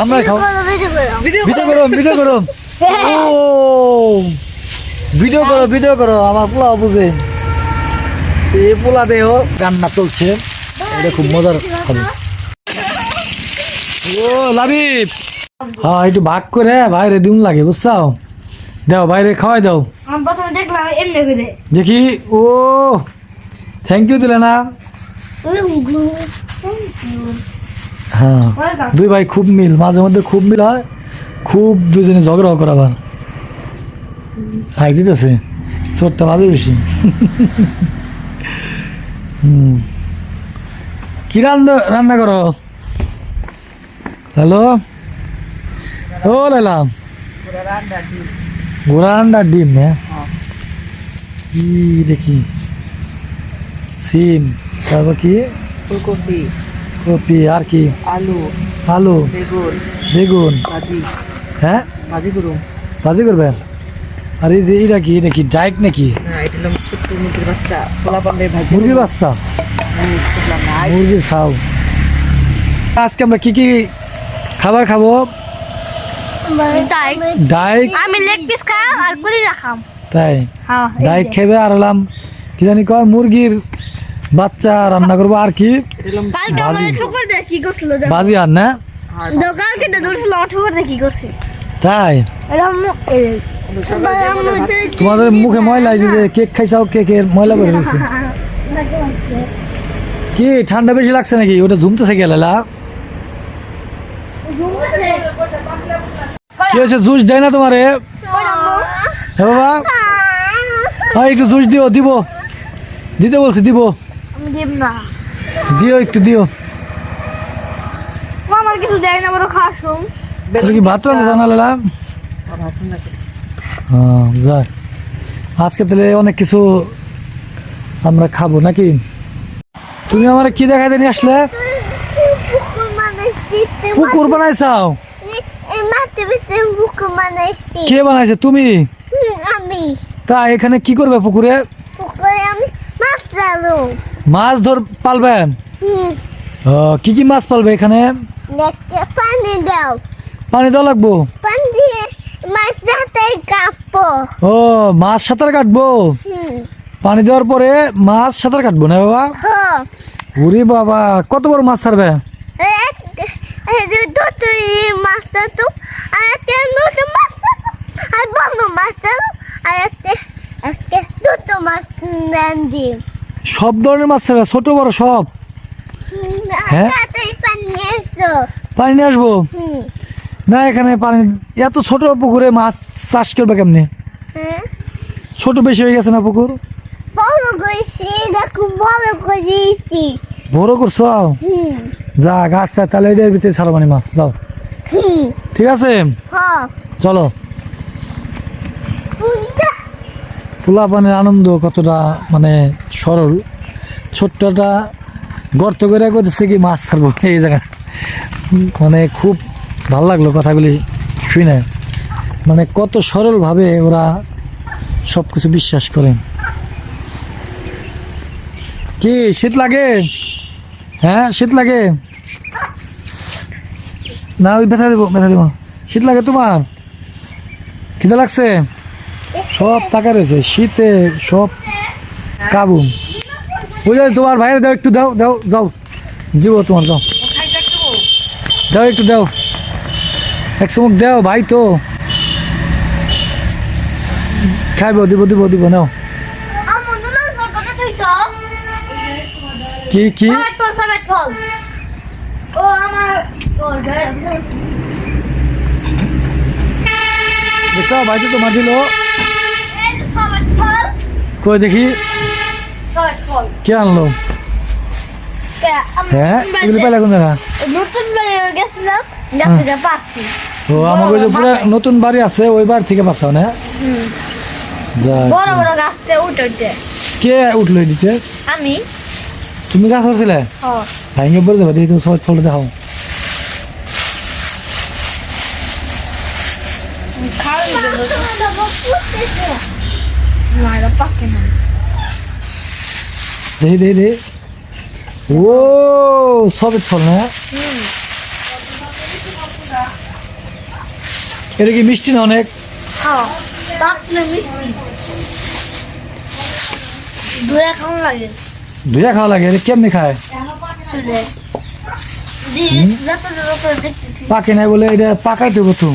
আমরা খাও ভিডিও করো ও ভিডিও করো আমার পোলাও বুঝে এই পোলা দেহ রান্না চলছে এটা খুব মজার হবে ও লাবিব হ্যাঁ একটু ভাগ করে বাইরে দিন লাগে বুঝছাও দাও বাইরে খাওয়াই দাও দেখি ও থ্যাংক ইউ দিলে না হ্যাঁ দুই ভাই খুব মিল মাঝে মধ্যে খুব মিল হয় খুব দুজনে ঝগড়াও করা আবার হাই দিতেছে চোরটা বাজে বেশি কি রান্না করো হ্যালো ও লাইলাম ঘোড়া আন্ডার ডিম হ্যাঁ কি দেখি সিম তারপর কি ফুলকপি কপি আর কি আলু আলু বেগুন ভাজি হ্যাঁ ভাজি করবে আর এই যে এটা কি ডাইট নাকি ছোট্ট মুরগির বাচ্চা পোলাপানের ভাজি মুরগির বাচ্চা মুরগির খাও আজকে আমরা কি কি খাবার খাবো ডাইট আমি লেগ পিস খাই আর কলিজা খাম তাই হ্যাঁ ডাইট খেবে আর হলাম কি জানি কয় মুরগির বাচ্চা রান্না করবো আর কি কালকে আমার ঠোকর দে কি করছিল ভাজি আর না কালকে তো দূরছিল ঠোকর দে কি করছে তাই তোমাদের মুখে ময়লা এই যে কেক খাইছাও কেকের ময়লা করে দিয়েছে কি ঠান্ডা বেশি লাগছে নাকি ওটা ঝুমতেছে গেলা কি হয়েছে জুস দেয় না তোমারে হ্যাঁ বাবা হ্যাঁ একটু জুস দিতে বলছি দিব দিও একটু দিও আমার কিছু দেয় না বড় খাসুম কি ভাত রান্না জানালা হ্যাঁ যাক আজকে তাহলে অনেক কিছু আমরা খাবো নাকি তুমি আমার কি দেখাইতে নিয়ে আসলে পুকুর বানাইছাও কে বানাইছে তুমি তা এখানে কি করবে পুকুরে মাছ পালবে কি কি মাছ পালবে এখানে পানি দেওয়া লাগবো ও মাছ সাঁতার কাটবো পানি দেওয়ার পরে মাছ সাঁতার কাটবো না বাবা ওরে বাবা কত বড় মাছ ছাড়বে সব ধরনের মাছ ছাড়বে ছোট বড় সব হ্যাঁ পানি নিয়ে আসবো না এখানে পানি এত ছোট পুকুরে মাছ চাষ করবে কেমনে ছোট বেশি হয়ে গেছে না পুকুর বড় করছো যা গাছ তাহলে এটার ভিতরে ছাড়ো মানে মাছ যাও ঠিক আছে চলো পোলাপানের আনন্দ কতটা মানে সরল ছোট্টটা গর্ত করে করতেছে কি মাছ ছাড়বো এই জায়গা মানে খুব ভালো লাগলো কথাগুলি শুনে মানে কত সরলভাবে ওরা সব কিছু বিশ্বাস করে কি শীত লাগে হ্যাঁ শীত লাগে না ওই ব্যথা দেবো শীত লাগে তোমার খিদে লাগছে সব টাকা রয়েছে শীতে সব কাবু বুঝলে তোমার ভাইয়ের দাও একটু দাও যাও জীব তোমার দাও একটু দাও এক চুমুক দাও ভাই তো খাইব দিব নাও কি দেখো ভাই তো তোমার দিল কই দেখি কে আনলো হ্যাঁ এগুলো পাইলা কোন দেখা ও আমাকে যে পুরো নতুন বাড়ি আছে ওই বাড়ি থেকে পাচ্ছ না কে উঠলো দিতে আমি তুমি গাছ করছিলে ভাইঙ্গে বলে দেবা দেখি তুমি সবাই ফল দেখাও দেখি ও সব ফল না এটা কি মিষ্টি না অনেক? হ্যাঁ পাকলে মিষ্টি দুয়া খাওয়া লাগে ধুয়া খাওয়া লাগে, এটা কেমনি খায়? শুনে যত যত দেখতেছি পাকে নাই বলে এটা পাকাইতে হবো তো।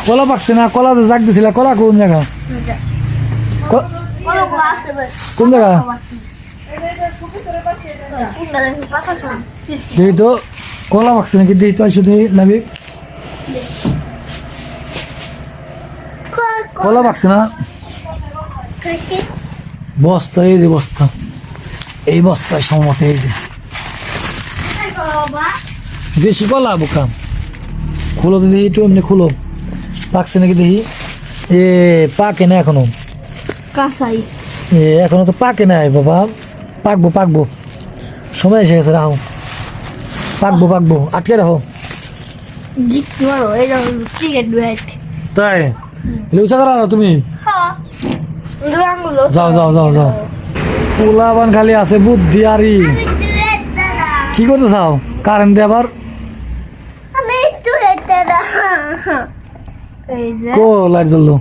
কলা পাকছে না, কলা তো জাগ দিছিল, কলা কোন জায়গা? কলো আছে ভাই কোন জায়গা? কোনটা দেখি পাতা শুন দেখি তো কলা পাকছে নাকি, দেখি তো আসো দেখি নাবি। কলা পাকছে না? বস্তা, এই যে বস্তা, এই বস্তায় সম্মত, এই যে দেশি কলা বোকা। খুলো তো দেখি একটু, এমনি খুলো, পাকছে নাকি দেখি। এ পাকে না এখনো, কাঁচাই এ এখনো তো পাকে নাই বাবা, পাকবো পাকবো, সময় এসে গেছে, রাখো, পাকবো পাকবো, আটকে রাখো। জিততে পারো এটা ক্রিকেট ব্যাট তাই লুচা করা না তুমি? হ্যাঁ দুরাঙ্গুলো যাও যাও যাও যাও, পোলাবান খালি আছে বুদ্ধি আরি। কি করতে চাও? কারেন্ট দিয়ে আবার আমি একটু হেঁটে এই যে কো লাইট জ্বললো।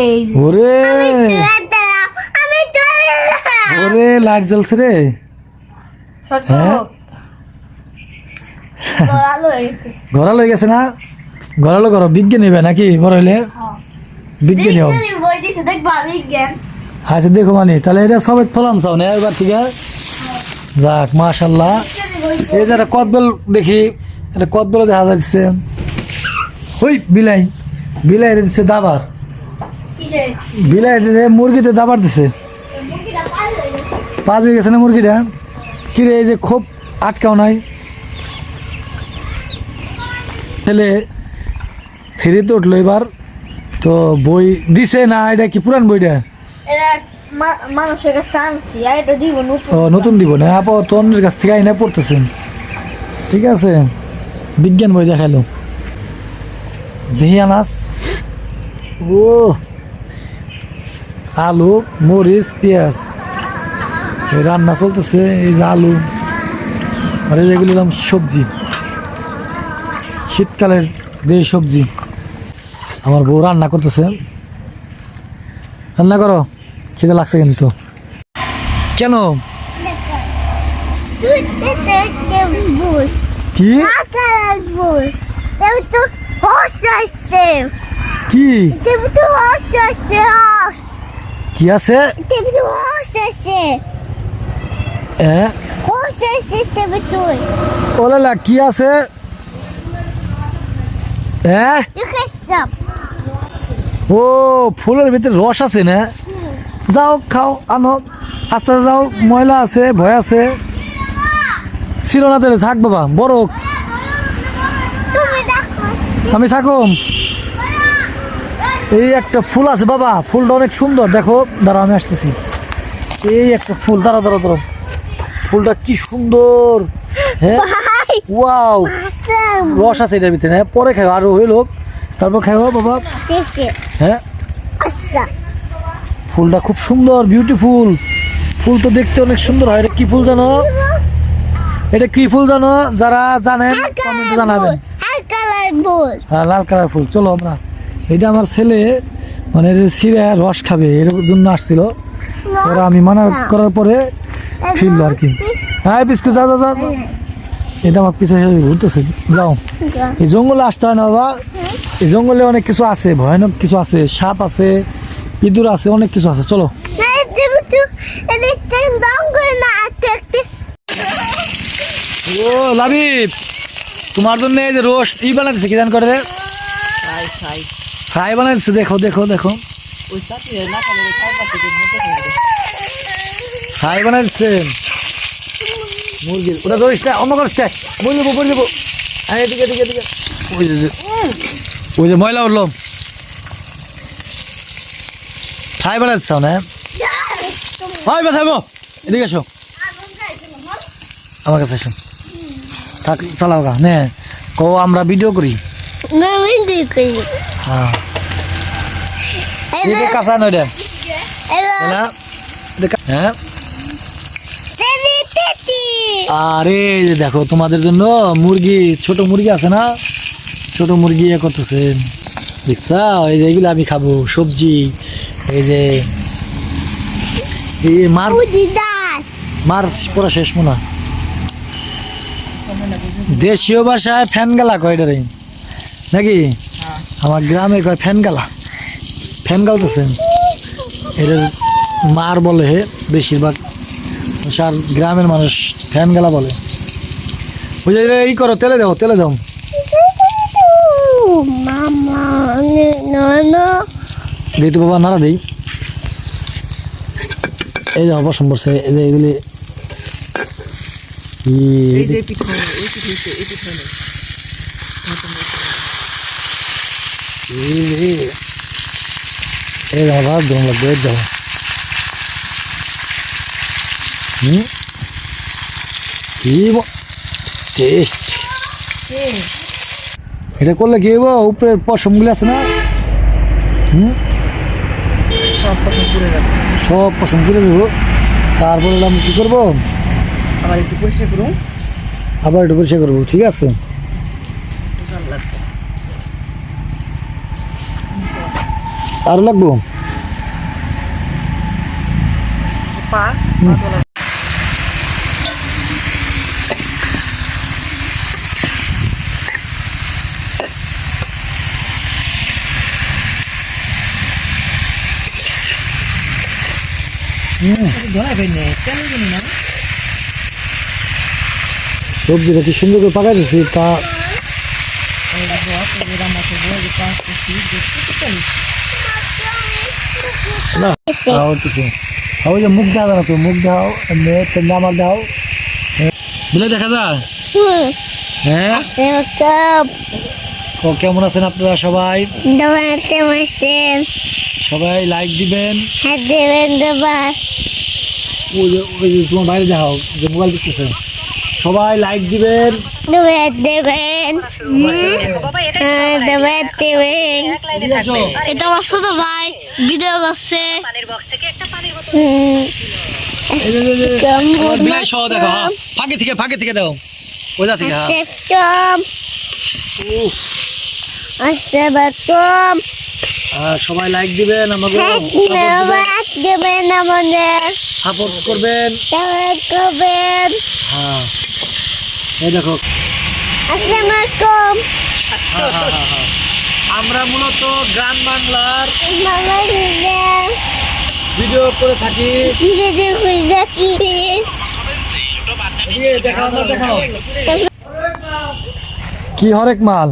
এই যে ওরে আমি একটু ওরে লাইট জ্বলছে রে। সত্য হ্যাঁ? ভালো হয়েছে ঘোরা লই গেছে না? ঘোরালো করো, বিজ্ঞান নিবে নাকি বড় হইলে? বিজ্ঞানী হোক। বই দিতে দেখবা বিজ্ঞান আচ্ছা দেখো মানে, তাহলে এটা সবাই ফলান চাও না এবার, ঠিক আছে? যাক মাশাল্লাহ। এই যে একটা কদবেল দেখি, এটা কদবেল দেখা যাচ্ছে। ওই বিলাই, বিলাই দিচ্ছে দাবার, বিলাই দিতে মুরগিতে দাবার দিছে। পাঁচ হয়ে গেছে না মুরগিটা? কিরে এই যে খুব আটকাও নাই, ছেলে থ্রিতে উঠলো এবার তো। বই দিছে না? এটা কি পুরান বইটা? এরা মানুষের কাছে আনছি আর এটা দিব নতুন ও নতুন দিব না, আপাতত অন্যের কাছ থেকে আইনা পড়তেছেন, ঠিক আছে? বিজ্ঞান বই দেখালো, দেখি আনাস। ও আলু, মরিচ, পেঁয়াজ, এই রান্না চলতেছে। এই যে আলু আর এই যেগুলো সবজি, শীতকালের যে সবজি। আমার বউ রান্না করতেছে, রান্না করো, খেতে লাগছে কিন্তু। কেন? কি কি কি আছে? ওলা কি আছে? ও ফুলের ভিতরে রস আছে না? যাও খাও, আনো, আস্তে আস্তে যাও, ময়লা আছে, ভয় আছে। শিরোনা তেলে থাক বাবা, বড় আমি থাকুম। এই একটা ফুল আছে বাবা, ফুলটা অনেক সুন্দর, দেখো, দাঁড়াও আমি আসতেছি। এই একটা ফুল, দাঁড়াও দাঁড়াও দাঁড়াও, ফুলটা কি সুন্দর। হ্যাঁ ওয়াও, রস আছে এটার ভিতরে, হ্যাঁ পরে খাও, আরো হইল তারপর খাও বাবা। হ্যাঁ ফুলটা খুব সুন্দর, বিউটিফুল ফুল, তো দেখতে অনেক সুন্দর হয়। এটা কি ফুল জানো? এটা কি ফুল জানো? যারা জানেন কমেন্টে জানাবেন। হ্যাঁ লাল কালার ফুল। চলো আমরা, এটা আমার ছেলে মানে ছিঁড়ে রস খাবে এর জন্য আসছিল, ওরা আমি মানা করার পরে ফিরলো আর কি। হ্যাঁ বিস্কুট, যাও যাও যাও, এটা আমার পিছিয়ে ঘুরতেছে, যাও। এই জঙ্গলে আসতে হয় না বাবা, এই জঙ্গলে অনেক কিছু আছে, ভয়ানক কিছু আছে, সাপ আছে, ইঁদুর আছে, অনেক কিছু আছে। চলো। ও লাবিব, তোমার জন্য এই যে রোস্ট ই বানাইছে, কি জান করে খাই খাই ফ্রাই বানাইছে, দেখো দেখো দেখো, ওই চাকরি না খালে খাই পাচ্ছি ফ্রাই বানাইছে মুরগির। ওটা ধরিস না, অন্য করিস না, বলে দেবো বলে দেবো। হ্যাঁ এদিকে এদিকে এদিকে, ওই যে ময়লা উঠলো, ফ্রাই বানাইছে না? হয় বাথাবো, এদিকে এসো, আমার কাছে এসো, থাক চালাও গা নে, কো আমরা ভিডিও করি। হ্যাঁ এটা কাঁচা নয় রে না, হ্যাঁ। আরে দেখো তোমাদের জন্য মুরগি, ছোট মুরগি আছে না, ছোট মুরগি ইয়ে করতেছেন দেখছা এই যে এগুলো আমি খাবো সবজি এই যে এই মার মার পুরো শেষ মনে হয়। দেশীয় ভাষায় ফ্যান গালা কয় এটারে নাকি আমার গ্রামে কয় ফ্যান গালা ফ্যান গালতেছেন এটা মার বলে বেশিরভাগ সার গ্রামের মানুষ ফ্যান গালা বলে ওই যে এই করো তেলে দাও মামা no দিই তো বাবা নাড়া দিই এই যে অবসম পড়ছে এই যে এগুলি এই যে পিঠা এই পিঠা এই পিঠা এই বাবা দম লাগবে যাও কি টেস্ট এটা করলে কি হবো উপরে পশমগুলি আছে না সব পছন্দ করে যাবে সব পশম করে দেবো তারপরে আমি কি করবো আবার একটু পরিষ্কার করুন আবার একটু পরিষ্কার করবো ঠিক আছে জাল লাগবে আরো লাগবো পা সবজিটা কি সুন্দর করে পাকাই দিচ্ছি তা না খাও কিছু খাও যে মুখ দাও না তো মুখ দাও এমনি আমার দাও বলে দেখা যায় হ্যাঁ তো কেমন আছেন আপনারা সবাই সবাই লাইক দিবেন ওই যে তোমার বাইরে দেখাও যে মোবাইল দেখতেছে সবাই লাইক দিবেন এটা আমার ছোট ভাই ভিডিও করছে বিলাই সহ দেখো হ্যাঁ ফাঁকে থেকে দাও ওইটা থেকে হ্যাঁ সবাই লাইক দিবেন আমাকে সাপোর্ট করবেন হ্যাঁ এই দেখো আমরা মূলত গ্রাম বাংলার ভিডিও করে থাকি দেখাও কি হরেক মাল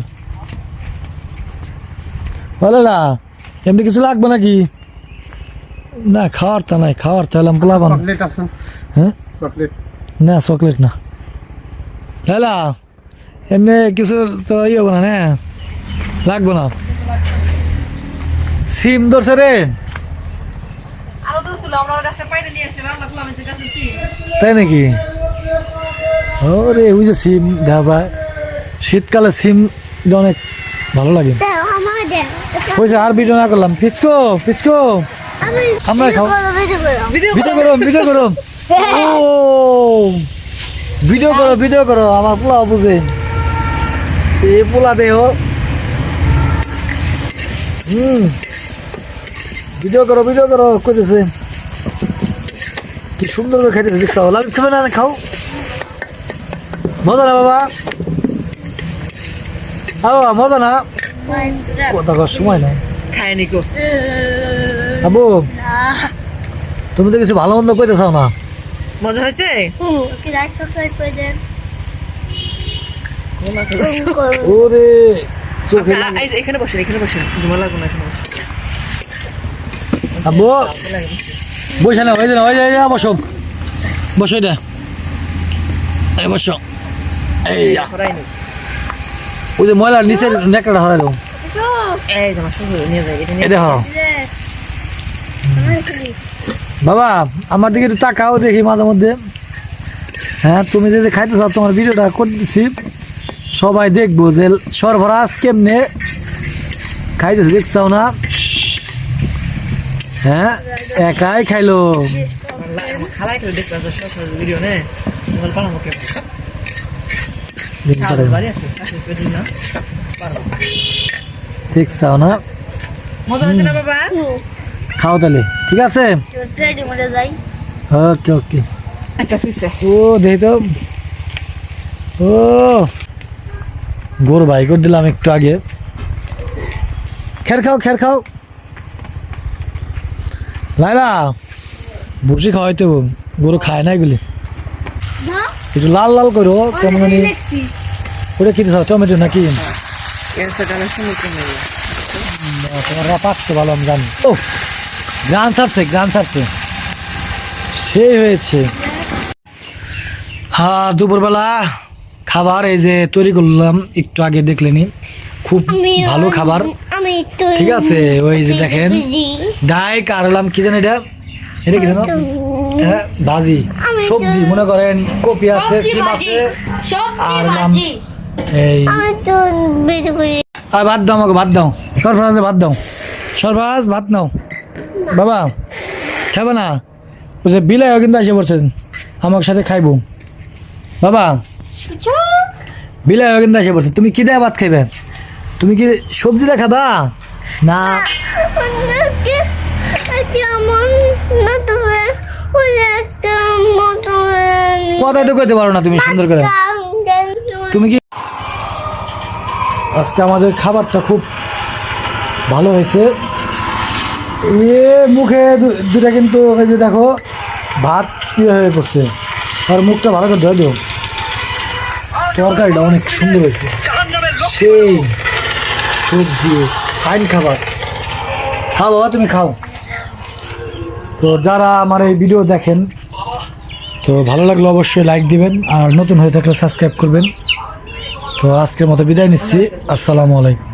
বলে না এমনি কিছু লাগবে নাকি না খাওয়ার তা নাই খাওয়ার তা হলাম পোলাবান হ্যাঁ না চকলেট না লালা এমনি কিছু তো ইয়ে হবো না লাগবো না সিম ধরছে রে তাই নাকি ওরে ওই যে সিম দেখা যায় শীতকালে সিম অনেক ভালো লাগে হয়েছে আর ভিডিও না করলাম পিসকো আমরা খাও ভিডিও করো ও ভিডিও করো আমার পোলা বুঝে এই পোলা দেহ ভিডিও করো কইতেছে কি সুন্দর করে খাইতেছে দেখছো লাভ খাবে না খাও মজা না বাবা মজা না কথা সময় নাই খায়নি কো আবু তুমি তো কিছু ভালো মন্দ কইতে চাও না মজা হয়েছে ওরে চোখে এখানে বসেন তোমার লাগবে না এখানে আবু বসে না হয়ে যায় বসো এটা এই বসো এই ওই যে ময়লার নিচের নেকড়া হয়ে দাও এটা হও বাবা আমার দিকে একটু তাকাও দেখি মাঝে মধ্যে হ্যাঁ তুমি যদি খাইতে চাও তোমার ভিডিওটা করে দিচ্ছি সবাই দেখবো যে সরবরাজ কেমনে খাইতেছে দেখছাও না হ্যাঁ একাই খাইলো খালাই করে দেখতে ভিডিও নে মোবাইল পালামো কেমন বাড়ি আছে না ঠিক চাও না? মজা হয়েছে না বাবা? খাও তাহলে, ঠিক আছে? রেডি মরে যাই। ওকে ওকে। একটা সুইচে ও দেখি তো, ও গরু ভাই করে দিলাম একটু আগে। খের খাও, খের খাও। লাইলা বসে খাওয়াই তো, গরু খায় না এগুলি। না একটু লাল লাল করো কেমন জানি। দেখছি ওটা খেতে চাও টমেটো নাকি? ক্যান্সার কানেকশন কমে গেল। তোমার পাকতে ভালো আমি জানি। ও গ্রান ছাড়ছে, গ্রান ছাড়ছে, সেই হয়েছে। হ্যাঁ দুপুরবেলা খাবার এই যে তৈরি করলাম একটু আগে, দেখলেনি খুব ভালো খাবার। আমি তো ঠিক আছে, ওই যে দেখেন ডাই কারলাম কি জানি এটা, এটা কি জানো? হ্যাঁ ভাজি সবজি, মনে করেন কপি আছে, সিম আছে, আর নাম এই আমি তো বের করি আর ভাত দাও আমাকে, ভাত দাও, সরফরাজে ভাত দাও, সরফরাজ ভাত নাও। বাবা খাবে না? ওই যে বিলাইও কিন্তু এসে পড়ছেন আমার সাথে খাইবো। বাবা বিলাইও কিন্তু এসে পড়ছে, তুমি কি দেয় ভাত খাইবে? তুমি কি সবজি দিয়ে খাবা না? যেমন না তবে ওই একটা মতো কথাই তো কইতে পারো না তুমি সুন্দর করে। তুমি কি আজকে আমাদের খাবারটা খুব ভালো হয়েছে। এ মুখে দুটা কিন্তু এই যে দেখো ভাত ইয়ে হয়ে পড়ছে, আর মুখটা ভালো করে ধুয়ে দিও। তরকারিটা অনেক সুন্দর হয়েছে, সেই সবজি ফাইন খাবার। খাও বাবা তুমি খাও। তো যারা আমার এই ভিডিও দেখেন, তো ভালো লাগলে অবশ্যই লাইক দিবেন, আর নতুন হয়ে থাকলে সাবস্ক্রাইব করবেন। তো আজকের মতো বিদায় নিচ্ছি, আসসালামু আলাইকুম।